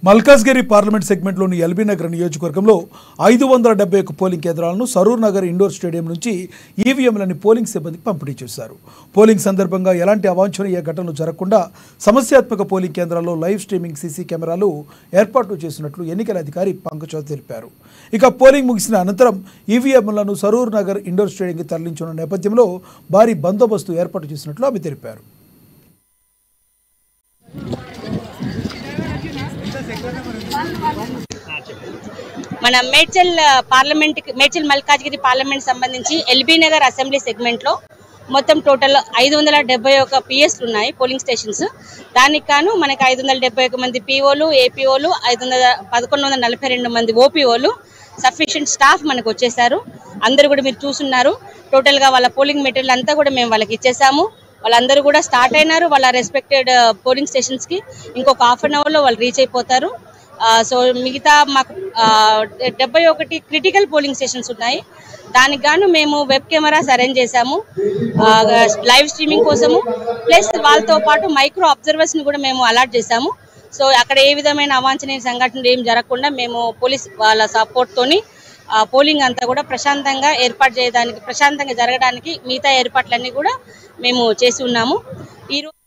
Malkajgiri parliament సెగ్మెంట్లోని LB Nagar నియోజకవర్గంలో 571 polling కేంద్రాలను Saroor Nagar indoor stadium నుంచి ఈవీఎంలని పోలింగ్ సిబ్బందికి పంపిణీ చేశారు. పోలింగ్ సందర్భంగా ఎలాంటి అవాంఛనీయ ఘటనలు జరగకుండా సమస్యాత్మక పోలింగ్ కేంద్రాల్లో లైవ్ స్ట్రీమింగ్ సీసీ కెమెరాలు ఏర్పాటు చేసినట్లు ఎన్నికల అధికారి పంకజ్ తెలిపారు. ఇక పోలింగ్ ముగిసిన అనంతరం ఈవీఎంలను సరూర్ నగర్ ఇండోర్ స్టేడియంకి తరలించిన నేపథ్యంలో భారీ బందోబస్తు ఏర్పాటు చేసినట్లు ఆమె తెలిపారు. మన మేడ్చల్ మల్కాజ్గిరి పార్లమెంట్ సంబంధించి ఎల్బీ నగర్ అసెంబ్లీ సెగ్మెంట్ లో మొత్తం టోటల్ 571 పిఎస్లు ఉన్నాయి పోలింగ్ స్టేషన్స్. దానికి గాను మనకి 571 మంది పీఓలు, ఏపీఓలు, 1142 మంది ఓపీఓలు సఫిషియెంట్ స్టాఫ్ మనకు వచ్చేసారు. అందరూ కూడా మీరు చూస్తున్నారు. టోటల్ గా వాళ్ళ పోలింగ్ మెటీరియల్ అంతా కూడా మేము వాళ్ళకి ఇచ్చేసాము. వాళ్ళందరూ కూడా స్టార్ట్ అయినారు వాళ్ళ రెస్పెక్టెడ్ పోలింగ్ స్టేషన్స్ కి. ఇంకొక హాఫ్ అన్ అవర్ లో వాళ్ళు రీచ్ అయిపోతారు. సో మిగతా మాకు 71 క్రిటికల్ పోలింగ్ స్టేషన్స్ ఉన్నాయి. దానికి గాను మేము వెబ్ కెమెరాస్ అరేంజ్ చేశాము లైవ్ స్ట్రీమింగ్ కోసము. ప్లస్ వాళ్ళతో పాటు మైక్రో అబ్జర్వర్స్ ని కూడా మేము అలాట్ చేశాము. సో అక్కడ ఏ విధమైన అవాంఛనీయ సంఘటనలు ఏం జరగకుండా మేము పోలీస్ వాళ్ళ సపోర్ట్ తోని పోలింగ్ అంతా కూడా ప్రశాంతంగా ఏర్పాటు చేయడానికి, ప్రశాంతంగా జరగడానికి మిగతా ఏర్పాట్లన్నీ కూడా మేము చేసి ఉన్నాము. ఈరోజు